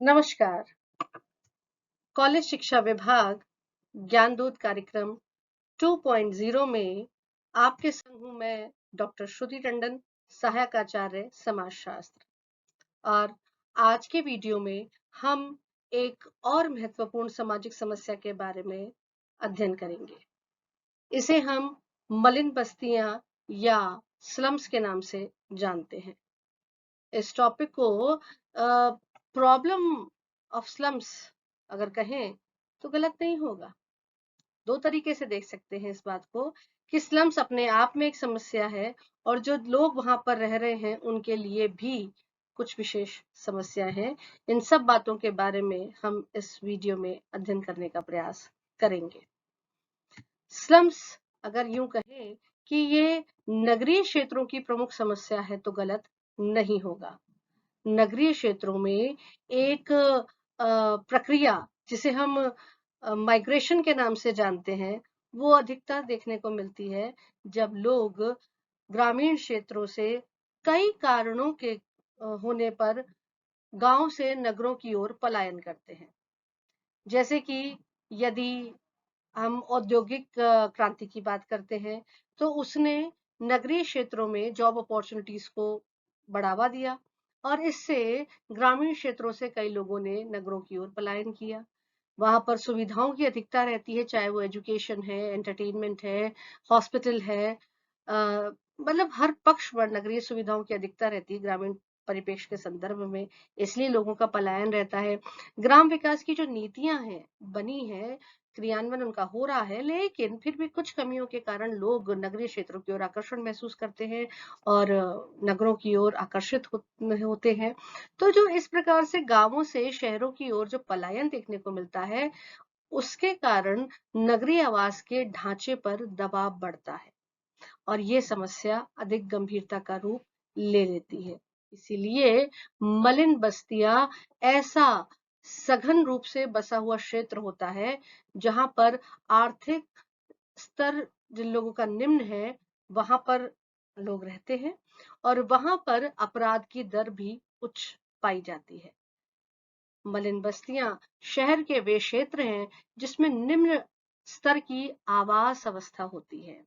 नमस्कार। कॉलेज शिक्षा विभाग ज्ञानदूत कार्यक्रम 2.0 में आपके संग हूं मैं डॉक्टर श्रुति टंडन, सहायक आचार्य समाजशास्त्र। और आज के वीडियो में हम एक और महत्वपूर्ण सामाजिक समस्या के बारे में अध्ययन करेंगे। इसे हम मलिन बस्तियां या स्लम्स के नाम से जानते हैं। इस टॉपिक को प्रॉब्लम ऑफ स्लम्स अगर कहें तो गलत नहीं होगा। दो तरीके से देख सकते हैं इस बात को कि स्लम्स अपने आप में एक समस्या है और जो लोग वहां पर रह रहे हैं उनके लिए भी कुछ विशेष समस्या है। इन सब बातों के बारे में हम इस वीडियो में अध्ययन करने का प्रयास करेंगे। स्लम्स अगर यूं कहें कि ये नगरीय क्षेत्रों की प्रमुख समस्या है तो गलत नहीं होगा। नगरीय क्षेत्रों में एक प्रक्रिया जिसे हम माइग्रेशन के नाम से जानते हैं वो अधिकतर देखने को मिलती है जब लोग ग्रामीण क्षेत्रों से कई कारणों के होने पर गांव से नगरों की ओर पलायन करते हैं। जैसे कि यदि हम औद्योगिक क्रांति की बात करते हैं तो उसने नगरीय क्षेत्रों में जॉब अपॉर्चुनिटीज को बढ़ावा दिया और इससे ग्रामीण क्षेत्रों से कई लोगों ने नगरों की ओर पलायन किया। वहां पर सुविधाओं की अधिकता रहती है, चाहे वो एजुकेशन है, एंटरटेनमेंट है, हॉस्पिटल है, मतलब हर पक्ष पर नगरीय सुविधाओं की अधिकता रहती है ग्रामीण परिप्रेक्ष्य के संदर्भ में, इसलिए लोगों का पलायन रहता है। ग्राम विकास की जो नीतियां हैं बनी है, क्रियान्वयन उनका हो रहा है, लेकिन फिर भी कुछ कमियों के कारण लोग नगरीय क्षेत्रों की ओर आकर्षण महसूस करते हैं और नगरों की ओर आकर्षित होते हैं। तो जो इस प्रकार से गांवों से शहरों की ओर जो पलायन देखने को मिलता है उसके कारण नगरीय आवास के ढांचे पर दबाव बढ़ता है और ये समस्या अधिक गंभीरता का रूप ले लेती है। इसीलिए मलिन बस्तियां ऐसा सघन रूप से बसा हुआ क्षेत्र होता है जहां पर आर्थिक स्तर जिन लोगों का निम्न है वहां पर लोग रहते हैं और वहां पर अपराध की दर भी उच्च पाई जाती है। मलिन बस्तियां शहर के वे क्षेत्र हैं जिसमें निम्न स्तर की आवास अवस्था होती है।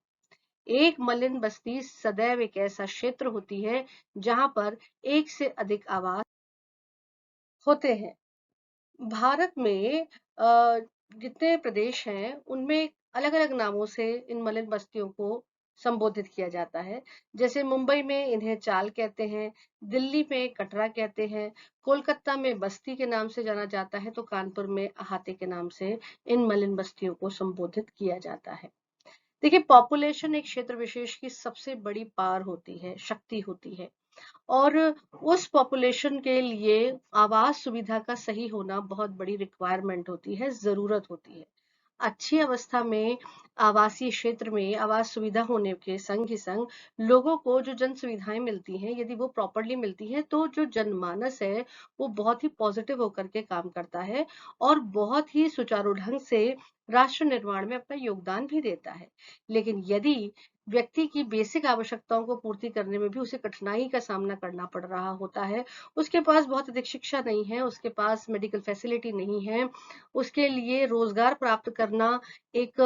एक मलिन बस्ती सदैव एक ऐसा क्षेत्र होती है जहां पर एक से अधिक आवास होते हैं। भारत में जितने प्रदेश हैं उनमें अलग अलग नामों से इन मलिन बस्तियों को संबोधित किया जाता है। जैसे मुंबई में इन्हें चाल कहते हैं, दिल्ली में कटरा कहते हैं, कोलकाता में बस्ती के नाम से जाना जाता है, तो कानपुर में अहाते के नाम से इन मलिन बस्तियों को संबोधित किया जाता है। देखिए, पॉपुलेशन एक क्षेत्र विशेष की सबसे बड़ी पावर होती है, शक्ति होती है और उस पॉपुलेशन के लिए आवास सुविधा का सही होना बहुत बड़ी रिक्वायरमेंट होती है, जरूरत होती है। अच्छी अवस्था में आवासीय क्षेत्र में आवास सुविधा होने के संग ही संग लोगों को जो जन सुविधाएं मिलती हैं यदि वो प्रॉपरली मिलती हैं तो जो जनमानस है वो बहुत ही पॉजिटिव होकर के काम करता है और बहुत ही सुचारू ढंग से राष्ट्र निर्माण में अपना योगदान भी देता है। लेकिन यदि व्यक्ति की बेसिक आवश्यकताओं को पूर्ति करने में भी उसे कठिनाई का सामना करना पड़ रहा होता है, उसके पास बहुत अधिक शिक्षा नहीं है, उसके पास मेडिकल फैसिलिटी नहीं है, उसके लिए रोजगार प्राप्त करना एक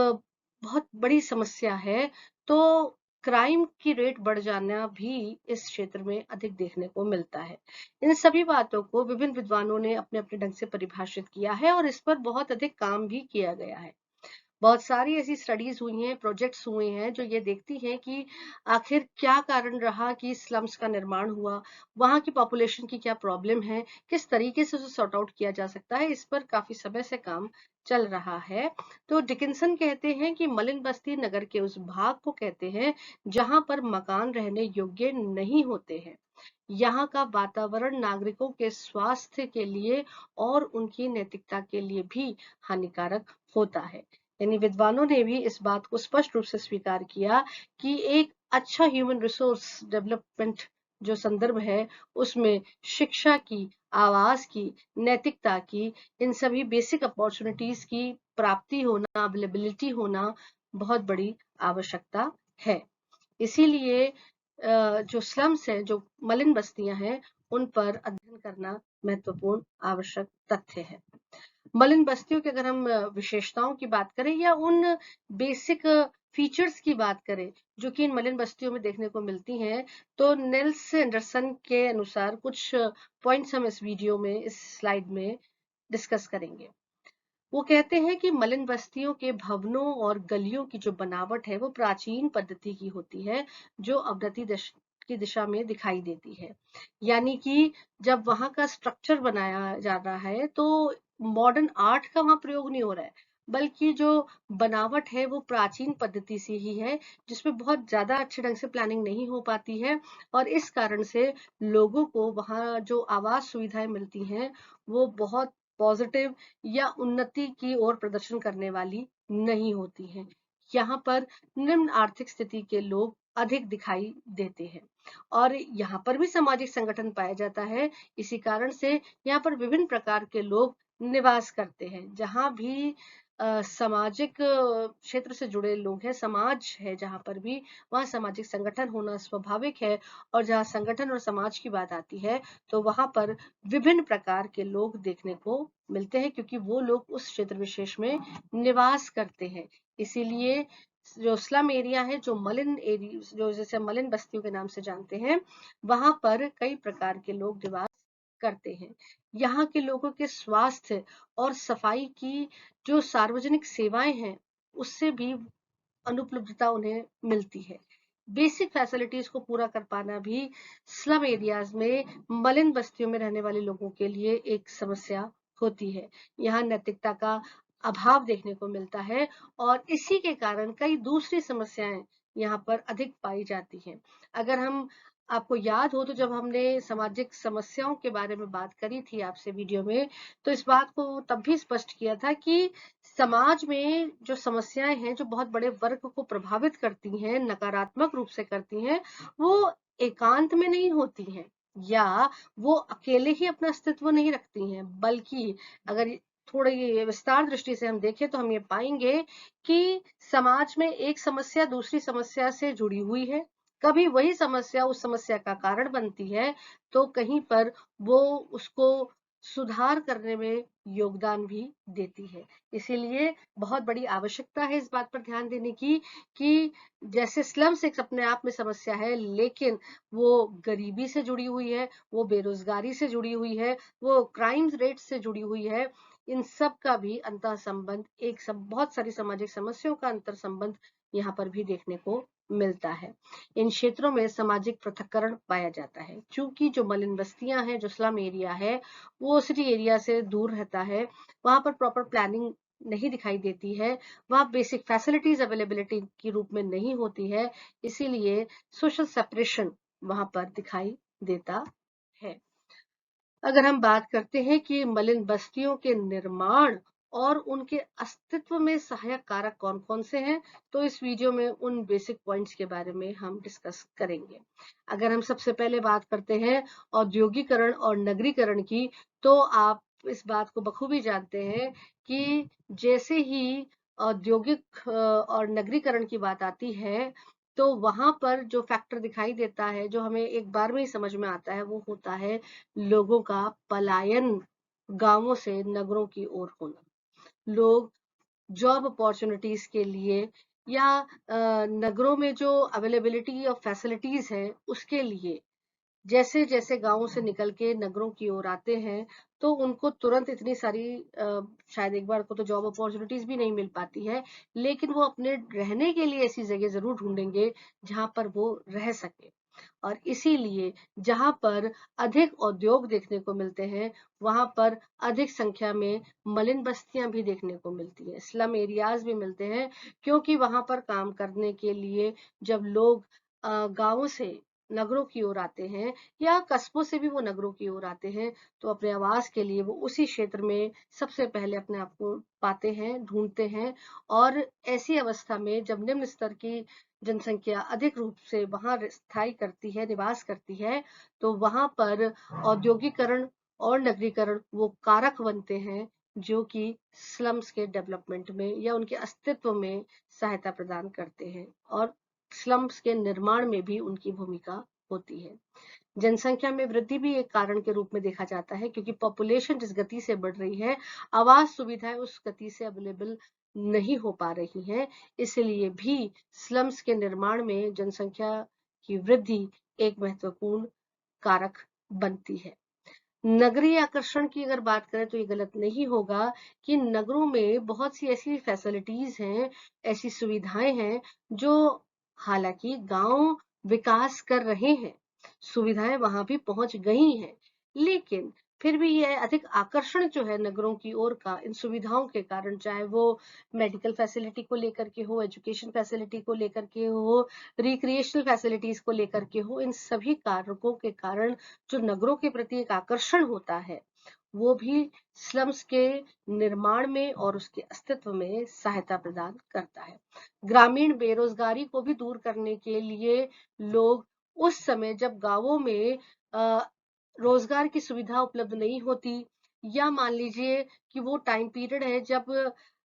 बहुत बड़ी समस्या है, तो क्राइम की रेट बढ़ जाना भी इस क्षेत्र में अधिक देखने को मिलता है। इन सभी बातों को विभिन्न विद्वानों ने अपने अपने ढंग से परिभाषित किया है और इस पर बहुत अधिक काम भी किया गया है। बहुत सारी ऐसी स्टडीज हुई हैं, प्रोजेक्ट्स हुए हैं जो ये देखती हैं कि आखिर क्या कारण रहा कि स्लम्स का निर्माण हुआ, वहां की पॉपुलेशन की क्या प्रॉब्लम है, किस तरीके से उसे सॉर्ट आउट किया जा सकता है। इस पर काफी समय से काम चल रहा है। तो डिकिंसन कहते हैं कि मलिन बस्ती नगर के उस भाग को कहते हैं जहां पर मकान रहने योग्य नहीं होते हैं। यहाँ का वातावरण नागरिकों के स्वास्थ्य के लिए और उनकी नैतिकता के लिए भी हानिकारक होता है। यानी विद्वानों ने भी इस बात को स्पष्ट रूप से स्वीकार किया कि एक अच्छा ह्यूमन रिसोर्स डेवलपमेंट जो संदर्भ है उसमें शिक्षा की, आवास की, नैतिकता की, इन सभी बेसिक अपॉर्चुनिटीज की प्राप्ति होना, अवेलेबिलिटी होना बहुत बड़ी आवश्यकता है। इसीलिए जो स्लम्स हैं, जो मलिन बस्तियां हैं, उन पर अध्ययन करना महत्वपूर्ण आवश्यक तथ्य है। मलिन बस्तियों की अगर हम विशेषताओं की बात करें या उन बेसिक फीचर्स की बात करें जो कि इन मलिन बस्तियों में देखने को मिलती हैं, तो नेल्स एंडरसन के अनुसार कुछ पॉइंट्स हम इस वीडियो में, इस स्लाइड में डिस्कस करेंगे। वो कहते हैं कि मलिन बस्तियों के भवनों और गलियों की जो बनावट है वो प्राचीन पद्धति की होती है, जो अवनति की दिशा में दिखाई देती है। यानी कि जब वहां का स्ट्रक्चर बनाया जा रहा है तो मॉडर्न आर्ट का वहां प्रयोग नहीं हो रहा है, बल्कि जो बनावट है वो प्राचीन पद्धति से ही है, जिसमें बहुत ज्यादा अच्छे ढंग से प्लानिंग नहीं हो पाती है, और इस कारण से लोगों को वहां जो आवास सुविधाएं मिलती हैं वो बहुत पॉजिटिव या उन्नति की ओर प्रदर्शन करने वाली नहीं होती हैं। यहाँ पर निम्न आर्थिक स्थिति के लोग अधिक दिखाई देते हैं, और यहाँ पर भी सामाजिक संगठन पाया जाता है। इसी कारण से यहाँ पर विभिन्न प्रकार के लोग निवास करते हैं। जहाँ भी सामाजिक क्षेत्र से जुड़े लोग हैं, समाज है जहाँ पर भी, वहाँ सामाजिक संगठन होना स्वाभाविक है। और जहाँ संगठन और समाज की बात आती है तो वहाँ पर विभिन्न प्रकार के लोग देखने को मिलते हैं, क्योंकि वो लोग उस क्षेत्र विशेष में निवास करते हैं। इसीलिए जो स्लम एरिया है, जो मलिन एरिया, जो जैसे मलिन बस्तियों के नाम से जानते हैं, वहां पर कई प्रकार के लोग निवास करते हैं। यहाँ के लोगों के स्वास्थ्य और सफाई की जो सार्वजनिक सेवाएं हैं उससे भी अनुपलब्धता उन्हें मिलती है। बेसिक फैसिलिटीज को पूरा कर पाना भी स्लम एरियाज में मलिन बस्तियों में रहने वाले लोगों के लिए एक समस्या होती है। यहाँ नैतिकता का अभाव देखने को मिलता है, और इसी के कारण कई दूसरी समस्याएं यहाँ पर अधिक पाई जाती हैं। अगर हम, आपको याद हो तो जब हमने सामाजिक समस्याओं के बारे में बात करी थी आपसे वीडियो में, तो इस बात को तब भी स्पष्ट किया था कि समाज में जो समस्याएं हैं जो बहुत बड़े वर्ग को प्रभावित करती हैं, नकारात्मक रूप से करती हैं, वो एकांत में नहीं होती हैं, या वो अकेले ही अपना अस्तित्व नहीं रखती हैं, बल्कि अगर थोड़ी विस्तार दृष्टि से हम देखें तो हम ये पाएंगे कि समाज में एक समस्या दूसरी समस्या से जुड़ी हुई है। कभी वही समस्या उस समस्या का कारण बनती है, तो कहीं पर वो उसको सुधार करने में योगदान भी देती है। इसीलिए बहुत बड़ी आवश्यकता है इस बात पर ध्यान देने की कि जैसे स्लम्स एक अपने आप में समस्या है, लेकिन वो गरीबी से जुड़ी हुई है, वो बेरोजगारी से जुड़ी हुई है, वो क्राइम रेट से जुड़ी हुई है। इन सब का भी अंतर संबंध, एक सब बहुत सारी सामाजिक समस्याओं का अंतर संबंध यहाँ पर भी देखने को मिलता है। इन क्षेत्रों में सामाजिक पृथक्करण पाया जाता है, क्योंकि जो मलिन बस्तियां हैं, जो स्लम एरिया है, वो सिटी एरिया से दूर रहता है, वहां पर प्रॉपर प्लानिंग नहीं दिखाई देती है, वहां बेसिक फैसिलिटीज अवेलेबिलिटी के रूप में नहीं होती है, इसीलिए सोशल सेपरेशन वहां पर दिखाई देता है। अगर हम बात करते हैं कि मलिन बस्तियों के निर्माण और उनके अस्तित्व में सहायक कारक कौन कौन से हैं, तो इस वीडियो में उन बेसिक पॉइंट्स के बारे में हम डिस्कस करेंगे। अगर हम सबसे पहले बात करते हैं औद्योगिकरण और नगरीकरण की, तो आप इस बात को बखूबी जानते हैं कि जैसे ही औद्योगिक और नगरीकरण की बात आती है, तो वहां पर जो फैक्टर दिखाई देता है, जो हमें एक बार में ही समझ में आता है, वो होता है लोगों का पलायन, गांवों से नगरों की ओर होना। लोग जॉब अपॉर्चुनिटीज के लिए या नगरों में जो अवेलेबिलिटी ऑफ फैसिलिटीज है उसके लिए जैसे जैसे गांवों से निकल के नगरों की ओर आते हैं, तो उनको तुरंत इतनी सारी शायद एक बार को तो जॉब अपॉर्चुनिटीज भी नहीं मिल पाती है, लेकिन वो अपने रहने के लिए ऐसी जगह जरूर ढूंढेंगे जहां पर वो रह सके। और इसीलिए जहां पर अधिक उद्योग देखने को मिलते हैं, वहां पर अधिक संख्या में मलिन बस्तियां भी देखने को मिलती हैं, स्लम एरियाज भी मिलते हैं, क्योंकि वहां पर काम करने के लिए जब लोग गांवों से नगरों की ओर आते हैं, या कस्बों से भी वो नगरों की ओर आते हैं, तो अपने आवास के लिए वो उसी क्षेत्र में सबसे पहले अपने आप को पाते हैं, ढूंढते हैं। और ऐसी अवस्था में जब निम्न स्तर की जनसंख्या अधिक रूप से वहां स्थायी करती है, निवास करती है, तो वहां पर औद्योगिकरण और नगरीकरण वो कारक बनते हैं जो कि स्लम्स के डेवलपमेंट में या उनके अस्तित्व में सहायता प्रदान करते हैं, और स्लम्स के निर्माण में भी उनकी भूमिका होती है। जनसंख्या में वृद्धि भी एक कारण के रूप में देखा जाता है, क्योंकि पॉपुलेशन जिस गति से बढ़ रही है, आवास सुविधाएं उस गति से अवेलेबल नहीं हो पा रही हैं। इसलिए भी स्लम्स के निर्माण में जनसंख्या की वृद्धि एक महत्वपूर्ण कारक बनती है। नगरीय आकर्षण की अगर बात करें तो ये गलत नहीं होगा कि नगरों में बहुत सी ऐसी फैसिलिटीज हैं, ऐसी सुविधाएं हैं जो हालांकि गांव विकास कर रहे हैं, सुविधाएं वहां भी पहुंच गई हैं, लेकिन फिर भी यह अधिक आकर्षण जो है नगरों की ओर का इन सुविधाओं के कारण, चाहे वो मेडिकल फैसिलिटी को लेकर के हो, एजुकेशन फैसिलिटी को लेकर के हो, रिक्रिएशनल फैसिलिटीज को लेकर के हो, इन सभी कारकों के कारण जो नगरों के प्रति एक आकर्षण होता है, वो भी स्लम्स के निर्माण में और उसके अस्तित्व में सहायता प्रदान करता है। ग्रामीण बेरोजगारी को भी दूर करने के लिए लोग उस समय जब गांवों में रोजगार की सुविधा उपलब्ध नहीं होती, या मान लीजिए कि वो टाइम पीरियड है जब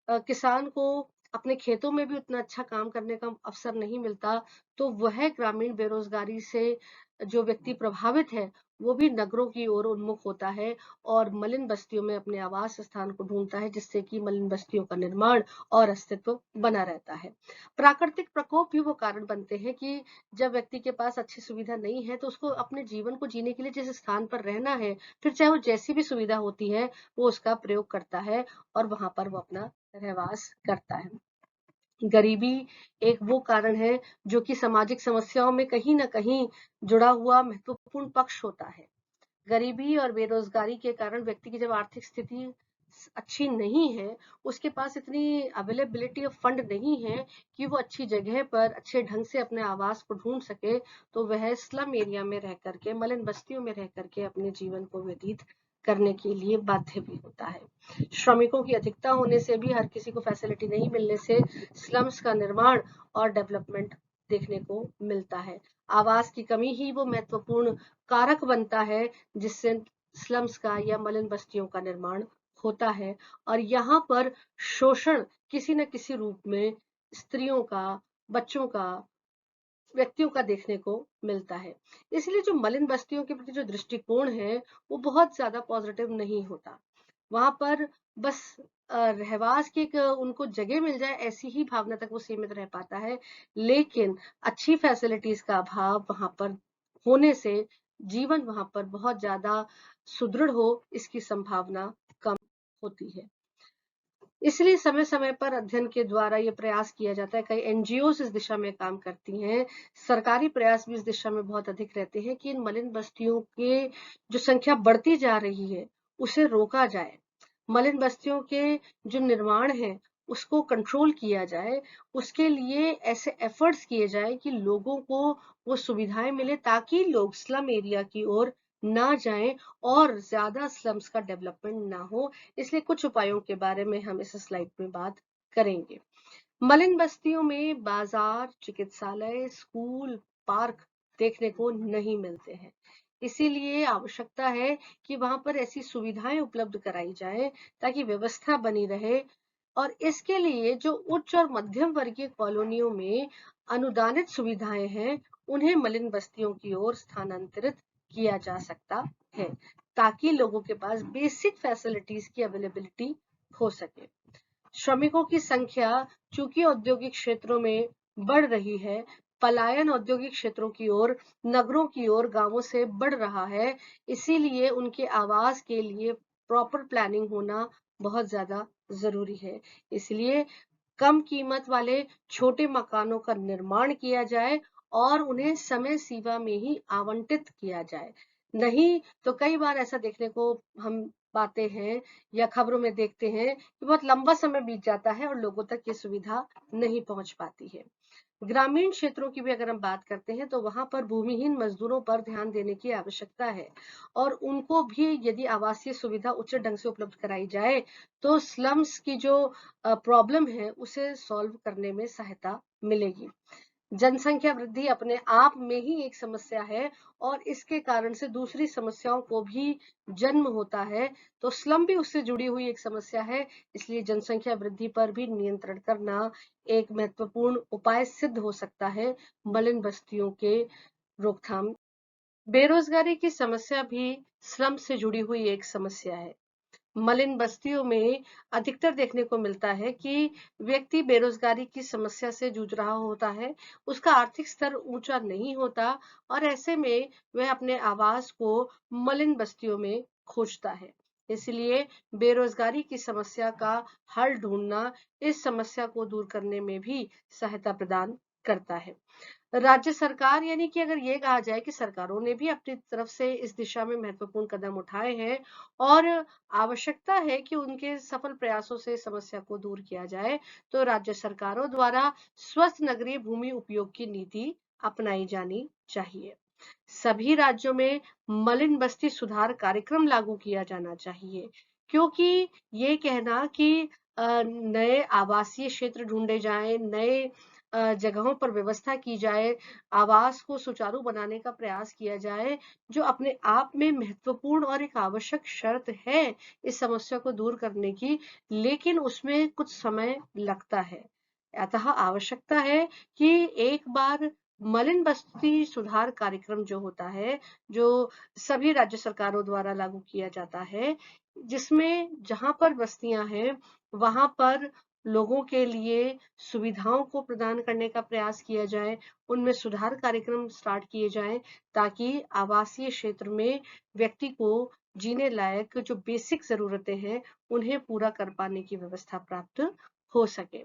किसान को अपने खेतों में भी उतना अच्छा काम करने का अवसर नहीं मिलता, तो वह ग्रामीण बेरोजगारी से जो व्यक्ति प्रभावित है वो भी नगरों की ओर उन्मुख होता है और मलिन बस्तियों में अपने आवास स्थान को ढूंढता है, जिससे कि मलिन बस्तियों का निर्माण और अस्तित्व बना रहता है। प्राकृतिक प्रकोप भी वो कारण बनते हैं कि जब व्यक्ति के पास अच्छी सुविधा नहीं है तो उसको अपने जीवन को जीने के लिए जिस स्थान पर रहना है, फिर चाहे वो जैसी भी सुविधा होती है वो उसका प्रयोग करता है और वहां पर वो अपना रहवास करता है। गरीबी एक वो कारण है जो कि सामाजिक समस्याओं में कहीं ना कहीं जुड़ा हुआ महत्वपूर्ण पक्ष होता है। गरीबी और बेरोजगारी के कारण व्यक्ति की जब आर्थिक स्थिति अच्छी नहीं है, उसके पास इतनी अवेलेबिलिटी ऑफ फंड नहीं है कि वो अच्छी जगह पर अच्छे ढंग से अपने आवास को ढूंढ सके, तो वह स्लम एरिया में रह करके, मलिन बस्तियों में रह करके अपने जीवन को व्यतीत करने के लिए बाध्य भी होता है। श्रमिकों की अधिकता होने से भी हर किसी को फैसिलिटी नहीं मिलने से स्लम्स का निर्माण और डेवलपमेंट देखने को मिलता है। आवास की कमी ही वो महत्वपूर्ण कारक बनता है जिससे स्लम्स का या मलिन बस्तियों का निर्माण होता है, और यहाँ पर शोषण किसी न किसी रूप में स्त्रियों का, बच्चों का, व्यक्तियों का देखने को मिलता है। इसलिए जो मलिन बस्तियों के प्रति जो दृष्टिकोण है वो बहुत ज्यादा पॉजिटिव नहीं होता। वहां पर बस रहवास की एक उनको जगह मिल जाए ऐसी ही भावना तक वो सीमित रह पाता है, लेकिन अच्छी फैसिलिटीज का अभाव वहां पर होने से जीवन वहां पर बहुत ज्यादा सुदृढ़ हो इसकी संभावना कम होती है। इसलिए समय समय पर अध्ययन के द्वारा ये प्रयास किया जाता है, कई एनजीओ इस दिशा में काम करती हैं, सरकारी प्रयास भी इस दिशा में बहुत अधिक रहते हैं कि इन मलिन बस्तियों के जो संख्या बढ़ती जा रही है उसे रोका जाए, मलिन बस्तियों के जो निर्माण है उसको कंट्रोल किया जाए, उसके लिए ऐसे एफर्ट्स किए जाए कि लोगों को वो सुविधाएं मिले ताकि लोग स्लम एरिया की ओर ना जाएं और ज्यादा स्लम्स का डेवलपमेंट ना हो। इसलिए कुछ उपायों के बारे में हम इस स्लाइड में बात करेंगे। मलिन बस्तियों में बाजार, चिकित्सालय, स्कूल, पार्क देखने को नहीं मिलते हैं, इसीलिए आवश्यकता है कि वहां पर ऐसी सुविधाएं उपलब्ध कराई जाए ताकि व्यवस्था बनी रहे, और इसके लिए जो उच्च और मध्यम वर्गीय कॉलोनियों में अनुदानित सुविधाएं हैं उन्हें मलिन बस्तियों की ओर स्थानांतरित किया जा सकता है ताकि लोगों के पास बेसिक फैसिलिटीज की अवेलेबिलिटी हो सके। श्रमिकों की संख्या चूंकि औद्योगिक क्षेत्रों में बढ़ रही है, पलायन औद्योगिक क्षेत्रों की ओर, नगरों की ओर, गांवों से बढ़ रहा है, इसीलिए उनके आवास के लिए प्रॉपर प्लानिंग होना बहुत ज्यादा जरूरी है। इसलिए कम कीमत वाले छोटे मकानों का निर्माण किया जाए और उन्हें समय सीमा में ही आवंटित किया जाए। नहीं तो कई बार ऐसा देखने को हम पाते हैं या खबरों में देखते हैं कि बहुत लंबा समय बीत जाता है और लोगों तक ये सुविधा नहीं पहुंच पाती है। ग्रामीण क्षेत्रों की भी अगर हम बात करते हैं तो वहां पर भूमिहीन मजदूरों पर ध्यान देने की आवश्यकता है और उनको भी यदि आवासीय सुविधा उचित ढंग से उपलब्ध कराई जाए तो स्लम्स की जो प्रॉब्लम है उसे सॉल्व करने में सहायता मिलेगी। जनसंख्या वृद्धि अपने आप में ही एक समस्या है और इसके कारण से दूसरी समस्याओं को भी जन्म होता है, तो स्लम भी उससे जुड़ी हुई एक समस्या है। इसलिए जनसंख्या वृद्धि पर भी नियंत्रण करना एक महत्वपूर्ण उपाय सिद्ध हो सकता है मलिन बस्तियों के रोकथाम बेरोजगारी की समस्या भी स्लम से जुड़ी हुई एक समस्या है। मलिन बस्तियों में अधिकतर देखने को मिलता है कि व्यक्ति बेरोजगारी की समस्या से जूझ रहा होता है, उसका आर्थिक स्तर ऊंचा नहीं होता और ऐसे में वह अपने आवास को मलिन बस्तियों में खोजता है। इसलिए बेरोजगारी की समस्या का हल ढूंढना इस समस्या को दूर करने में भी सहायता प्रदान करता है। राज्य सरकार यानी कि अगर ये कहा जाए कि सरकारों ने भी अपनी तरफ से इस दिशा में महत्वपूर्ण कदम उठाए हैं और आवश्यकता है कि उनके सफल प्रयासों से समस्या को दूर किया जाए, तो राज्य सरकारों द्वारा स्वस्थ नगरीय भूमि उपयोग की नीति अपनाई जानी चाहिए। सभी राज्यों में मलिन बस्ती सुधार कार्यक्रम लागू किया जाना चाहिए, क्योंकि ये कहना कि नए आवासीय क्षेत्र ढूंढे जाएं, नए जगहों पर व्यवस्था की जाए, आवास को सुचारू बनाने का प्रयास किया जाए, जो अपने आप में महत्वपूर्ण और एक आवश्यक शर्त है इस समस्या को दूर करने की, लेकिन उसमें कुछ समय लगता है। अतः आवश्यकता है कि एक बार मलिन बस्ती सुधार कार्यक्रम जो होता है, जो सभी राज्य सरकारों द्वारा लागू किया जाता है, जिसमें जहां पर बस्तियां हैं वहां पर लोगों के लिए सुविधाओं को प्रदान करने का प्रयास किया जाए, उनमें सुधार कार्यक्रम स्टार्ट किए जाएं, ताकि आवासीय क्षेत्र में व्यक्ति को जीने लायक जो बेसिक जरूरतें हैं उन्हें पूरा कर पाने की व्यवस्था प्राप्त हो सके।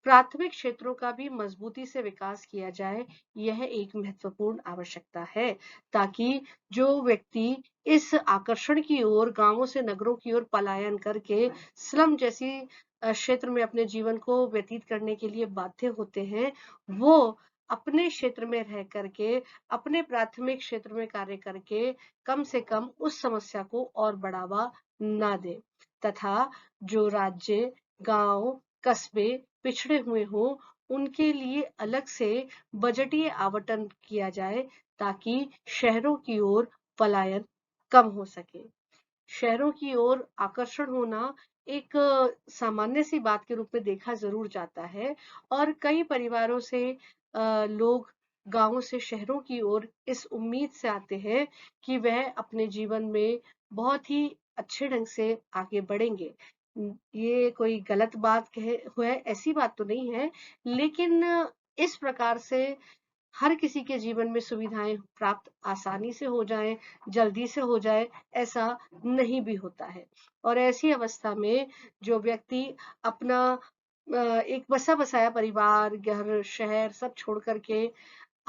प्राथमिक क्षेत्रों का भी मजबूती से विकास किया जाए, यह एक महत्वपूर्ण आवश्यकता है, ताकि जो व्यक्ति इस आकर्षण की ओर, गांवों से नगरों की ओर पलायन करके स्लम जैसी क्षेत्र में अपने जीवन को व्यतीत करने के लिए बाध्य होते हैं, वो अपने क्षेत्र में रह करके, अपने प्राथमिक क्षेत्र में कार्य करके कम से कम उस समस्या को और बढ़ावा ना दे, तथा जो राज्य, गांव, कस्बे पिछड़े हुए हों, उनके लिए अलग से बजटीय आवंटन किया जाए, ताकि शहरों की ओर पलायन कम हो सके। शहरों की ओर आकर्षण होना एक सामान्य सी बात के रूप में देखा जरूर जाता है और कई परिवारों से लोग गांवों से शहरों की ओर इस उम्मीद से आते हैं कि वह अपने जीवन में बहुत ही अच्छे ढंग से आगे बढ़ेंगे। ये कोई गलत बात कहे हुए ऐसी बात तो नहीं है, लेकिन इस प्रकार से हर किसी के जीवन में सुविधाएं प्राप्त आसानी से हो जाएं, जल्दी से हो जाए, ऐसा नहीं भी होता है। और ऐसी अवस्था में जो व्यक्ति अपना एक बसा बसाया परिवार, घर, शहर सब छोड़ करके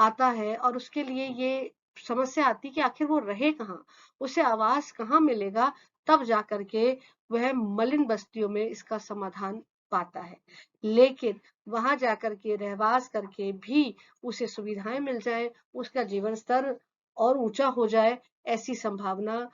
आता है और उसके लिए ये समस्या आती कि आखिर वो रहे कहाँ, उसे आवास कहाँ मिलेगा, तब जाकर के वह मलिन बस्तियों में इसका समाधान पाता है। लेकिन वहां जाकर के रहवास करके भी उसे सुविधाएं मिल जाए, उसका जीवन स्तर और ऊंचा हो जाए, ऐसी संभावना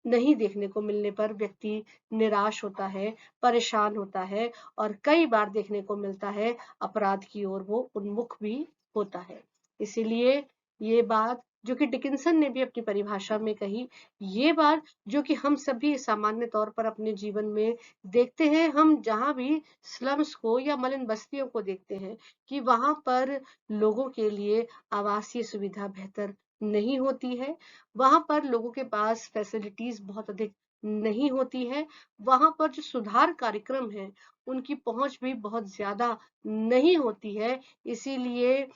नहीं देखने को मिलने पर व्यक्ति निराश होता है, परेशान होता है और कई बार देखने को मिलता है अपराध की ओर वो उन्मुख भी होता है। इसीलिए ये बात जो कि डिकिंसन ने भी अपनी परिभाषा में कही, ये बात जो कि हम सभी सामान्य तौर पर अपने जीवन में देखते हैं, हम जहां भी स्लम्स को या मलिन बस्तियों को देखते हैं कि वहां पर लोगों के लिए आवासीय सुविधा बेहतर नहीं होती है, वहां पर लोगों के पास फैसिलिटीज बहुत अधिक नहीं होती है, वहां पर जो सुधार कार्यक्रम है उनकी पहुंच भी बहुत ज्यादा नहीं होती है। इसीलिए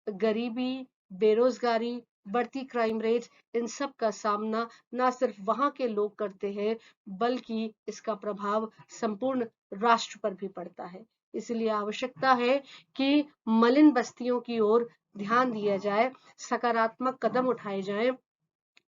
गरीबी, बेरोजगारी, बढ़ती क्राइम रेट, इन सब का सामना ना सिर्फ वहां के लोग करते हैं, बल्कि इसका प्रभाव संपूर्ण राष्ट्र पर भी पड़ता है। इसलिए आवश्यकता है कि मलिन बस्तियों की ओर ध्यान दिया जाए, सकारात्मक कदम उठाए जाएं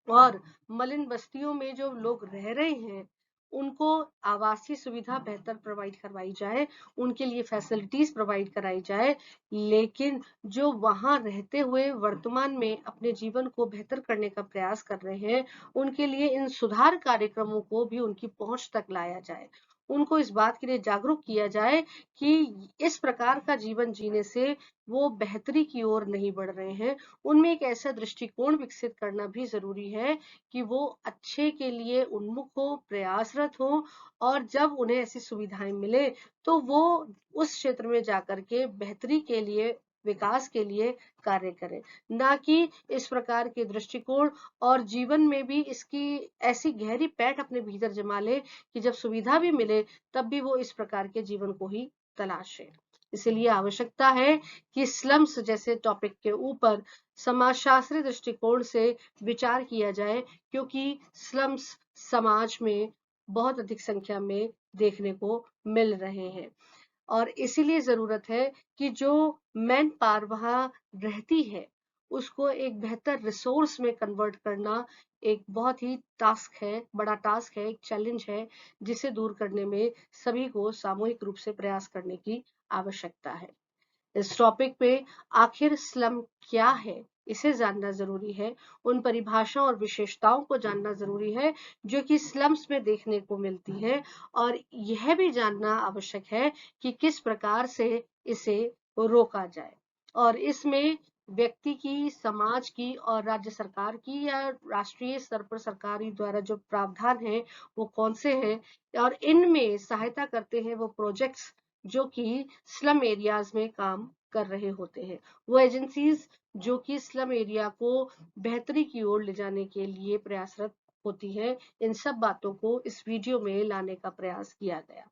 और मलिन बस्तियों में जो लोग रह रहे हैं उनको आवासीय सुविधा बेहतर प्रोवाइड करवाई जाए, उनके लिए फैसिलिटीज प्रोवाइड कराई जाए, लेकिन जो वहां रहते हुए वर्तमान में अपने जीवन को बेहतर करने का प्रयास कर रहे हैं, उनके लिए इन सुधार कार्यक्रमों को भी उनकी पहुंच तक लाया जाए, उनको इस बात के लिए जागरूक किया जाए कि इस प्रकार का जीवन जीने से वो बेहतरी की ओर नहीं बढ़ रहे हैं। उनमें एक ऐसा दृष्टिकोण विकसित करना भी जरूरी है कि वो अच्छे के लिए उन्मुख हो, प्रयासरत हो और जब उन्हें ऐसी सुविधाएं मिले तो वो उस क्षेत्र में जाकर के बेहतरी के लिए विकास के लिए कार्य करें, ना कि इस प्रकार के दृष्टिकोण और जीवन में भी इसकी ऐसी गहरी पैठ अपने भीतर जमा ले कि जब सुविधा भी मिले तब भी वो इस प्रकार के जीवन को ही तलाशे। इसलिए आवश्यकता है कि स्लम्स जैसे टॉपिक के ऊपर समाजशास्त्री दृष्टिकोण से विचार किया जाए, क्योंकि स्लम्स समाज में बहुत अधिक संख्या में देखने को मिल रहे हैं और इसीलिए जरूरत है कि जो मैन पावर वहां रहती है उसको एक बेहतर रिसोर्स में कन्वर्ट करना एक बहुत ही टास्क है, बड़ा टास्क है, एक चैलेंज है, जिसे दूर करने में सभी को सामूहिक रूप से प्रयास करने की आवश्यकता है। इस टॉपिक पे आखिर स्लम क्या है इसे जानना जरूरी है, उन परिभाषाओं और विशेषताओं को जानना जरूरी है जो कि स्लम्स में देखने को मिलती है, और यह भी जानना आवश्यक है कि किस प्रकार से इसे रोका जाए और इसमें व्यक्ति की, समाज की और राज्य सरकार की या राष्ट्रीय स्तर पर सरकारी द्वारा जो प्रावधान है वो कौन से हैं और इनमें सहायता करते हैं वो प्रोजेक्ट्स जो कि स्लम एरियाज में काम कर रहे होते हैं, वो एजेंसीज जो कि स्लम एरिया को बेहतरी की ओर ले जाने के लिए प्रयासरत होती है। इन सब बातों को इस वीडियो में लाने का प्रयास किया गया।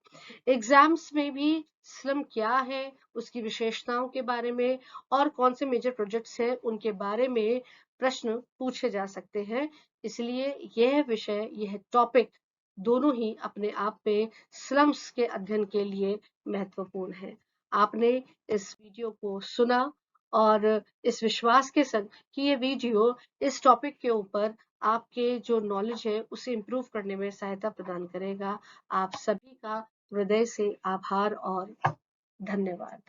एग्जाम्स में भी स्लम क्या है, उसकी विशेषताओं के बारे में और कौन से मेजर प्रोजेक्ट्स हैं उनके बारे में प्रश्न पूछे जा सकते हैं। इसलिए यह विषय, यह टॉपिक दोनों ही अपने आप में स्लम्स के अध्ययन के लिए महत्वपूर्ण है। आपने इस वीडियो को सुना और इस विश्वास के संग कि ये वीडियो इस टॉपिक के ऊपर आपके जो नॉलेज है उसे इम्प्रूव करने में सहायता प्रदान करेगा। आप सभी का हृदय से आभार और धन्यवाद।